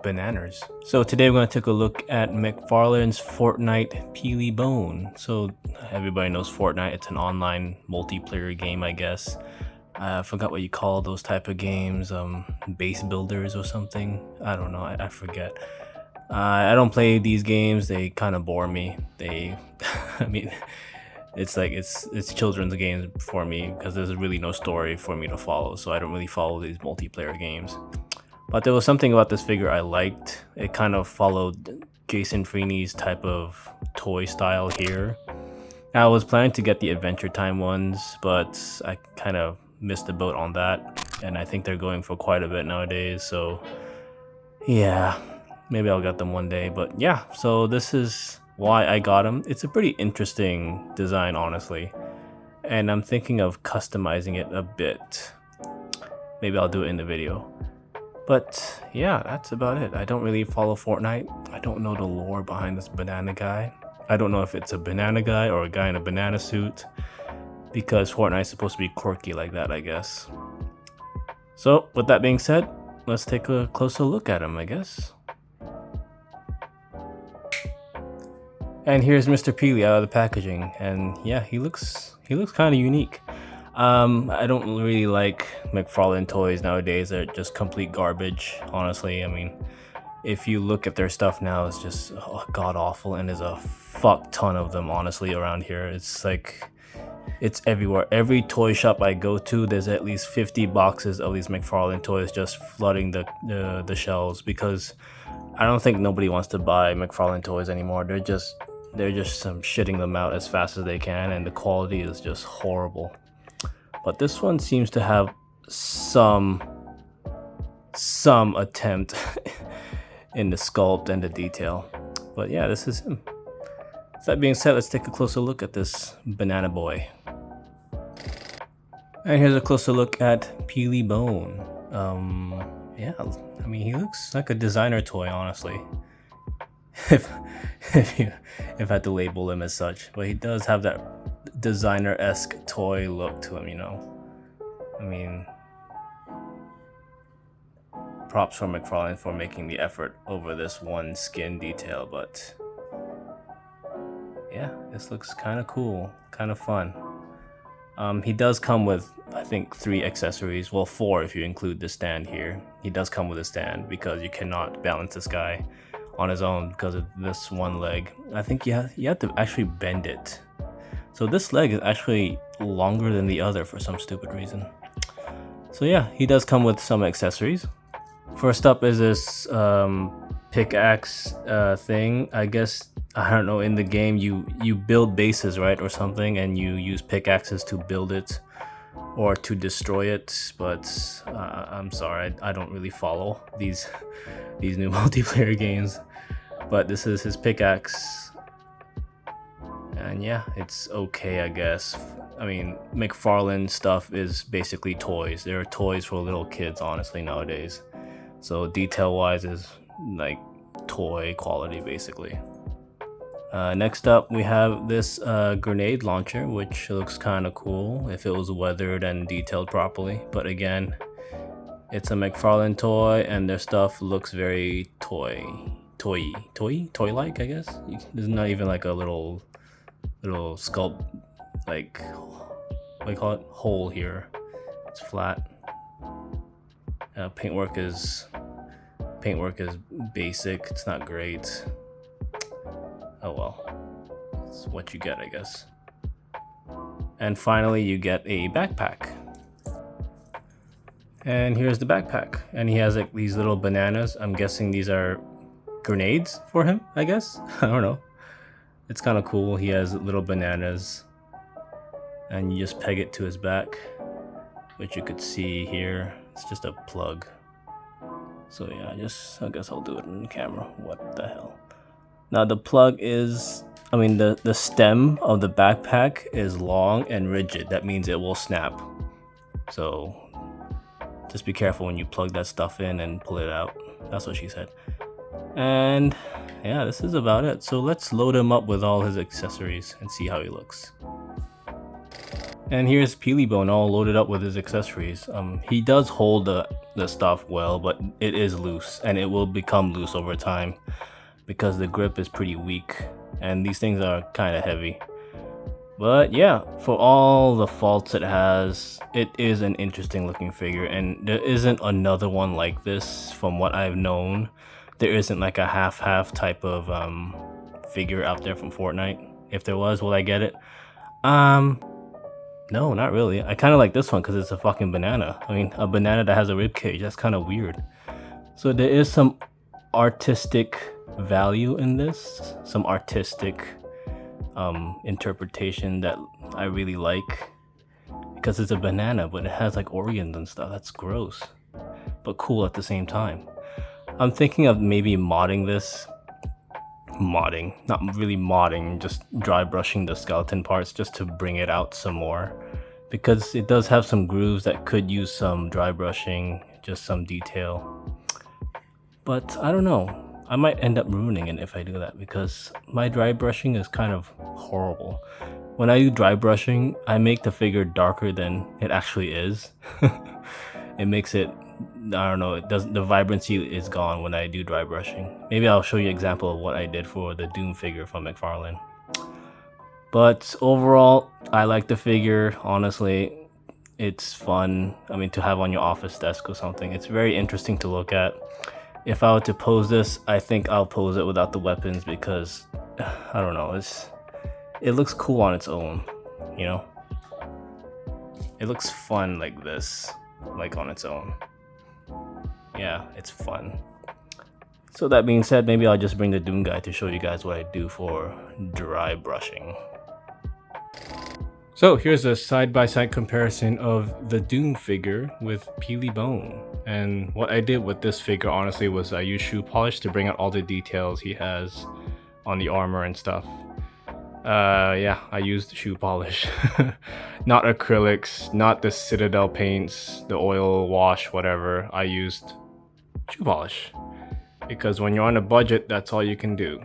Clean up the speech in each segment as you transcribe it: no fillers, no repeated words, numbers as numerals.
bananas. So today we're going to take a look at McFarlane's Fortnite Peely Bone. So everybody knows Fortnite. It's an online multiplayer game, I guess. I forgot what you call those type of games, base builders or something. I don't know, I forget. I don't play these games. They kind of bore me. I mean, it's like it's children's games for me because there's really no story for me to follow. So I don't really follow these multiplayer games. But there was something about this figure I liked. It kind of followed Jason Freeney's type of toy style here. I was planning to get the Adventure Time ones, but I kind of missed the boat on that. And I think they're going for quite a bit nowadays. So yeah, maybe I'll get them one day. But yeah, so this is why I got them. It's a pretty interesting design, honestly. And I'm thinking of customizing it a bit. Maybe I'll do it in the video. But yeah, that's about it. I don't really follow Fortnite. I don't know the lore behind this banana guy. I don't know if it's a banana guy or a guy in a banana suit, because Fortnite's supposed to be quirky like that, I guess. So with that being said, let's take a closer look at him, I guess. And here's Mr. Peely out of the packaging, and yeah, he looks kind of unique. I don't really like McFarlane toys nowadays. They're just complete garbage, honestly. I mean, if you look at their stuff now, it's just god awful, and there's a fuck ton of them, honestly, around here. It's like, it's everywhere. Every toy shop I go to, there's at least 50 boxes of these McFarlane toys just flooding the shelves, because I don't think nobody wants to buy McFarlane toys anymore. They're just shitting them out as fast as they can, and the quality is just horrible. But this one seems to have some attempt in the sculpt and the detail. But yeah, this is him. That being said, let's take a closer look at this banana boy. And here's a closer look at Peely Bone. Yeah, I mean, he looks like a designer toy, honestly. if I had to label him as such, but he does have that designer-esque toy look to him, you know. I mean, props for McFarlane for making the effort over this one skin detail, but yeah, this looks kind of cool, kind of fun. He does come with, I think, 3 accessories. Well, 4 if you include the stand here. He does come with a stand because you cannot balance this guy on his own because of this one leg. I think you have to actually bend it. So this leg is actually longer than the other for some stupid reason. So yeah, he does come with some accessories. First up is this pickaxe thing. I guess, I don't know, in the game you build bases, right, or something, and you use pickaxes to build it or to destroy it. But I'm sorry, I don't really follow these new multiplayer games. But this is his pickaxe. And yeah, it's okay, I guess. I mean, McFarlane stuff is basically toys. There are toys for little kids, honestly, nowadays. So detail-wise is like toy quality, basically. Next up, we have this grenade launcher, which looks kind of cool if it was weathered and detailed properly. But again, it's a McFarlane toy, and their stuff looks very toy-like, I guess. There's not even like a little sculpt, like, what do you call it, hole here. It's flat. Paintwork is basic. It's not great. Oh well, it's what you get, I guess. And finally, you get a backpack. And here's the backpack, and he has like these little bananas. I'm guessing these are grenades for him, I guess. I don't know. It's kind of cool. He has little bananas, and you just peg it to his back, which you could see here. It's just a plug. So yeah, I guess I'll do it on camera. What the hell? Now the plug is, I mean, the stem of the backpack is long and rigid. That means it will snap. So just be careful when you plug that stuff in and pull it out. That's what she said. And yeah, this is about it. So let's load him up with all his accessories and see how he looks. And here's Peelybone all loaded up with his accessories. He does hold the stuff well, but it is loose, and it will become loose over time because the grip is pretty weak, and these things are kind of heavy. But yeah, for all the faults it has, it is an interesting looking figure, and there isn't another one like this from what I've known. There isn't like a half-half type of figure out there from Fortnite. If there was, will I get it? No, not really. I kind of like this one because it's a fucking banana. I mean, a banana that has a rib cage. That's kind of weird. So there is some artistic value in this, some artistic interpretation that I really like, because it's a banana, but it has like organs and stuff. That's gross, but cool at the same time. I'm thinking of maybe modding this. Modding, not really modding, just dry brushing the skeleton parts just to bring it out some more, because it does have some grooves that could use some dry brushing, just some detail. But I don't know, I might end up ruining it if I do that, because my dry brushing is kind of horrible. When I do dry brushing, I make the figure darker than it actually is. It makes it, I don't know, it doesn't, the vibrancy is gone when I do dry brushing. Maybe I'll show you an example of what I did for the Doom figure from McFarlane. But overall, I like the figure, honestly. It's fun, I mean, to have on your office desk or something. It's very interesting to look at. If I were to pose this, I think I'll pose it without the weapons because, I don't know, it looks cool on its own, you know? It looks fun like this, like on its own. Yeah, it's fun. So that being said, maybe I'll just bring the Doom guy to show you guys what I do for dry brushing. So here's a side-by-side comparison of the Doom figure with Peelybone. And what I did with this figure, honestly, was I used shoe polish to bring out all the details he has on the armor and stuff. Yeah, I used shoe polish. Not acrylics, not the Citadel paints, the oil wash, whatever. I used shoe polish. Because when you're on a budget, that's all you can do.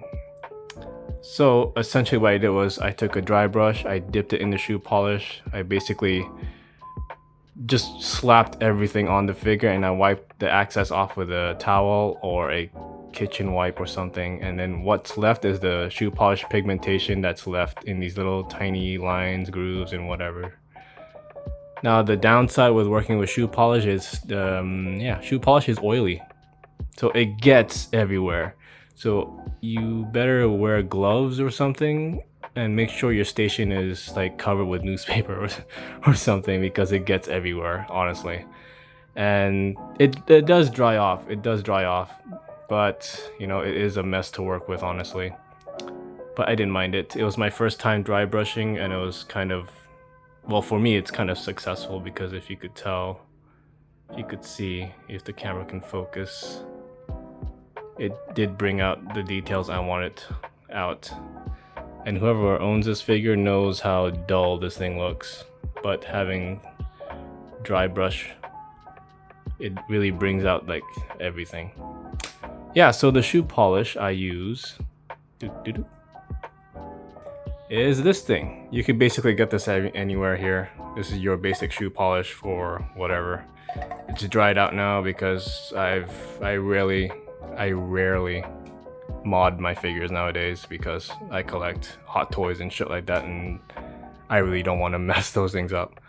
So essentially what I did was I took a dry brush, I dipped it in the shoe polish, I basically just slapped everything on the figure and I wiped the excess off with a towel or a kitchen wipe or something, and then what's left is the shoe polish pigmentation that's left in these little tiny lines, grooves, and whatever. Now the downside with working with shoe polish is, shoe polish is oily, so it gets everywhere. So you better wear gloves or something and make sure your station is like covered with newspaper or something, because it gets everywhere, honestly. And it does dry off, but you know, it is a mess to work with, honestly. But I didn't mind it. It was my first time dry brushing and it was kind of, well, for me it's kind of successful, because if you could tell, you could see, if the camera can focus, it did bring out the details I wanted out. And whoever owns this figure knows how dull this thing looks, but having dry brush, it really brings out like everything. Yeah, so the shoe polish I use is this thing. You could basically get this anywhere here. This is your basic shoe polish for whatever. It's dried out now because I rarely mod my figures nowadays, because I collect hot toys and shit like that, and I really don't want to mess those things up.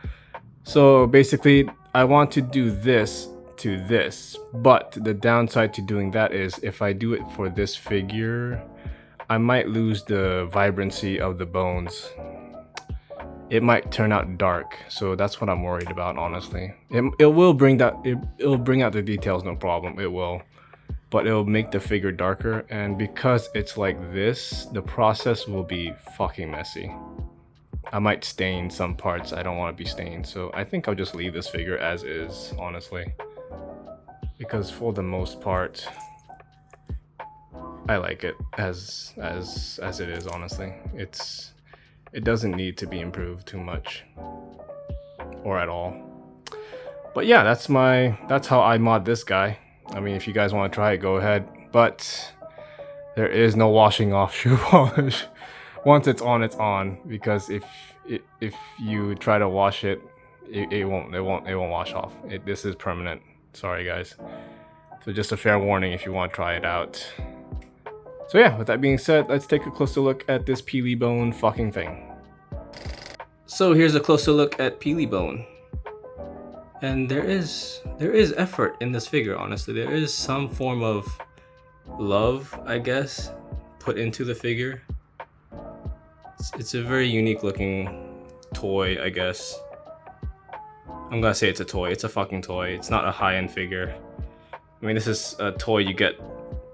So basically I want to do this to this, but the downside to doing that is if I do it for this figure, I might lose the vibrancy of the bones. It might turn out dark, so that's what I'm worried about, honestly. It will bring that, it'll bring out the details, no problem, it will. But it'll make the figure darker, and because it's like this, the process will be fucking messy. I might stain some parts I don't want to be stained, so I think I'll just leave this figure as is, honestly. Because for the most part, I like it as it is, honestly. It doesn't need to be improved too much, or at all. But yeah, that's how I mod this guy. I mean, if you guys want to try it, go ahead. But there is no washing off shoe polish. Once it's on, because if if you try to wash it, it won't wash off. This is permanent. Sorry guys. So just a fair warning if you want to try it out. So yeah, with that being said, let's take a closer look at this Peely Bone fucking thing. So here's a closer look at Peely Bone. And there is effort in this figure, honestly. There is some form of love, I guess, put into the figure. It's a very unique looking toy, I guess. I'm gonna say it's a toy. It's a fucking toy. It's not a high-end figure. I mean, this is a toy you get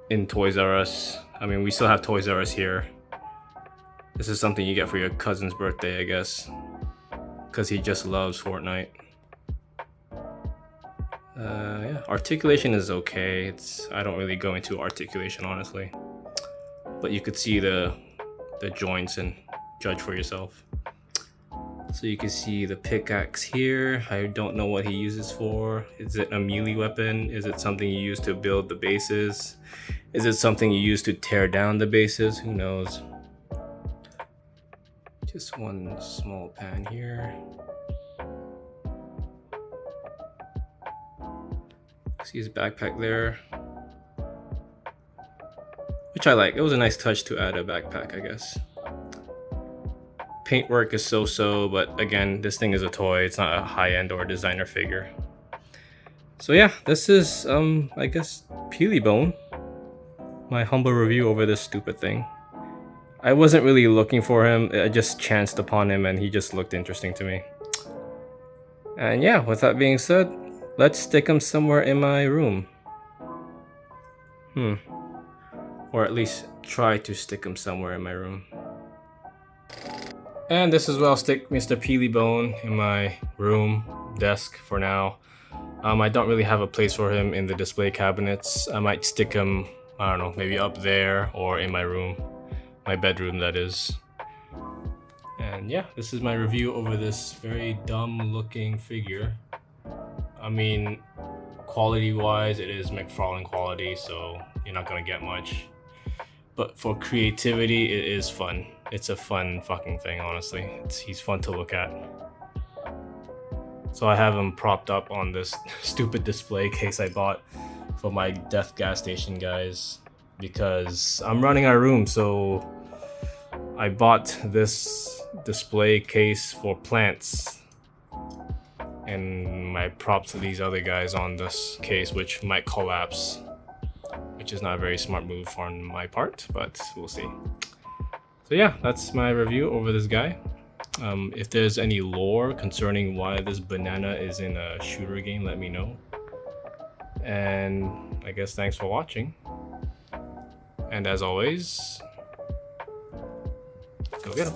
in Toys R Us. I mean, we still have Toys R Us here. This is something you get for your cousin's birthday, I guess. Because he just loves Fortnite. Yeah, articulation is okay. I don't really go into articulation, honestly. But you could see the joints and judge for yourself. So you can see the pickaxe here. I don't know what he uses for. Is it a melee weapon? Is it something you use to build the bases? Is it something you use to tear down the bases? Who knows? Just one small pan here. See his backpack there. Which I like. It was a nice touch to add a backpack, I guess. Paintwork is so-so, but again, this thing is a toy. It's not a high-end or designer figure. So yeah, this is, I guess, Peely Bone. My humble review over this stupid thing. I wasn't really looking for him. I just chanced upon him and he just looked interesting to me. And yeah, with that being said, let's stick him somewhere in my room. Or at least try to stick him somewhere in my room. And this is where I'll stick Mr. Peely Bone in my room desk for now. I don't really have a place for him in the display cabinets. I might stick him, I don't know, maybe up there or in my room. My bedroom, that is. And yeah, this is my review over this very dumb looking figure. I mean, quality wise, it is McFarlane quality, so you're not gonna get much. But for creativity, it is fun. It's a fun fucking thing, honestly. He's fun to look at. So I have him propped up on this stupid display case I bought for my death gas station guys, because I'm running out of room. So I bought this display case for plants, and I propped these other guys on this case, which might collapse, which is not a very smart move on my part, but we'll see. So yeah, that's my review over this guy. If there's any lore concerning why this banana is in a shooter game, let me know. And I guess thanks for watching. And as always, go get 'em.